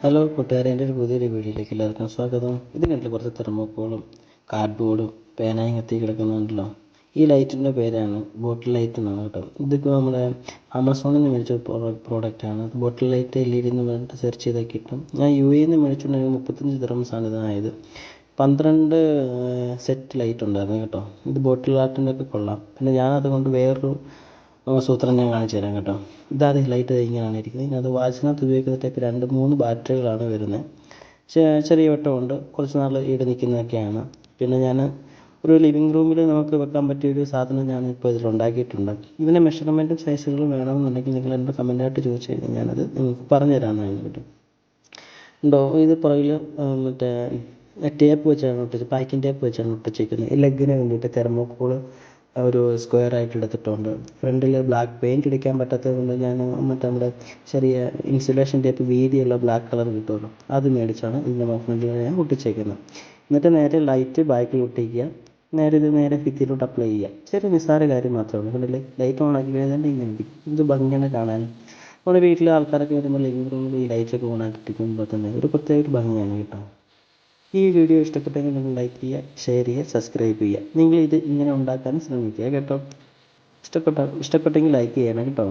Hello കൂട്ടുകാരെ, എൻ്റെ ഒരു പുതിയൊരു വീഡിയോയിലേക്ക് എല്ലാവർക്കും സ്വാഗതം. ഇത് കണ്ടില്ല കുറച്ച് തെർമോക്കോളും കാർഡ്ബോർഡും പേനായും കത്തി കിടക്കുന്നുണ്ടല്ലോ. ഈ ലൈറ്റിൻ്റെ പേരാണ് ബോട്ടിൽ ലൈറ്റ് എന്നാണ് കേട്ടോ. ഇതൊക്കെ നമ്മുടെ ആമസോണിൽ നിന്ന് മേടിച്ച പ്രോഡക്റ്റാണ്. ബോട്ടിൽ ലൈറ്റ് LED എന്ന് പറഞ്ഞിട്ട് സെർച്ച് ചെയ്താൽ കിട്ടും. ഞാൻ UAE നിന്ന് മേടിച്ചിട്ടുണ്ടെങ്കിൽ 35 ദിർഹംസാണ് ഇതിനായത്. 12 സെറ്റ് ലൈറ്റ് ഉണ്ടായിരുന്നു കേട്ടോ. ഇത് ബോട്ടിൽ ആർട്ടിൻ്റെ ഒക്കെ കൊള്ളാം. പിന്നെ ഞാനതുകൊണ്ട് വേറൊരു സൂത്രം ഞാൻ കാണിച്ചു തരാം കേട്ടോ. ഇതാദ്യം ലൈറ്റ് ഇങ്ങനെയാണ് ഇരിക്കുന്നത്. ഇതിനകത്ത് വാച്ചിനകത്ത് ഉപയോഗിക്കുന്ന ടൈപ്പ് 2-3 ബാറ്ററികളാണ് വരുന്നത്. ചെറിയ വട്ടമുണ്ട്, കുറച്ച് നാൾ ഈട് നിൽക്കുന്നതൊക്കെയാണ്. പിന്നെ ഞാൻ ഒരു ലിവിങ് റൂമിൽ നമുക്ക് വെക്കാൻ പറ്റിയൊരു സാധനം ഞാൻ ഇപ്പോൾ ഇതിലുണ്ടാക്കിയിട്ടുണ്ട്. ഇതിൻ്റെ മെഷർമെൻറ്റും സൈസുകളും വേണമെന്നുണ്ടെങ്കിൽ നിങ്ങൾ എൻ്റെ കമൻറ്റായിട്ട് ചോദിച്ചു കഴിഞ്ഞാൽ ഞാനത് നിങ്ങൾക്ക് പറഞ്ഞു തരാമെന്നാണ് കേട്ടോ. ഉണ്ടോ ഇത് പുറകിൽ മറ്റേ ടേപ്പ് വെച്ചാണ് ഒട്ടിച്ചത്, പാക്കിംഗ് ടേപ്പ് വെച്ചാണ് ഒട്ടിച്ചിരിക്കുന്നത്. ഈ ലെഗിന് വേണ്ടിയിട്ട് തെർമോക്കോൾ ഒരു സ്ക്വയർ ആയിട്ട് എടുത്തിട്ടുണ്ട്. ഫ്രണ്ടിൽ ബ്ലാക്ക് പെയിൻറ്റ് അടിക്കാൻ പറ്റാത്തത് കൊണ്ട് ഞാൻ നമ്മുടെ ചെറിയ ഇൻസുലേഷൻ ടേപ്പ് വീതിയുള്ള ബ്ലാക്ക് കളർ കിട്ടുമല്ലോ, അത് മേടിച്ചാണ് ഇതിൻ്റെ ഫ്രണ്ടിൽ ഞാൻ ഒട്ടിച്ചേക്കുന്നത്. എന്നിട്ട് നേരെ ലൈറ്റ് ബാക്കിൽ ഒട്ടിക്കുക. നേരെ ഭിത്തിയിലോട്ട് അപ്ലൈ ചെയ്യുക. ചെറിയ നിസ്സാര കാര്യം മാത്രമേ ഉള്ളൂ. കണ്ടില്ലേ, ലൈറ്റ് ഓൺ ആക്കി കഴിഞ്ഞാൽ ഇങ്ങനെ ഇരിക്കും. ഇത് ഭംഗിയാണ് കാണാൻ. നമ്മുടെ വീട്ടിലെ ആൾക്കാരൊക്കെ വരുമ്പോൾ ലിവിംഗ് റൂമിൽ ഈ ലൈറ്റൊക്കെ ഓൺ ആക്കിയിരിക്കുമ്പോൾ തന്നെ ഒരു പ്രത്യേക ഒരു ഭംഗിയാണ് കേട്ടോ. ഈ വീഡിയോ ഇഷ്ടപ്പെട്ടെങ്കിൽ നിങ്ങൾ ലൈക്ക് ചെയ്യുക, ഷെയർ ചെയ്യുക, സബ്സ്ക്രൈബ് ചെയ്യുക. നിങ്ങൾ ഇത് ഇങ്ങനെ ഉണ്ടാക്കാൻ ശ്രമിക്കുക കേട്ടോ. ഇഷ്ടപ്പെട്ടെങ്കിൽ ലൈക്ക് ചെയ്യണം കേട്ടോ.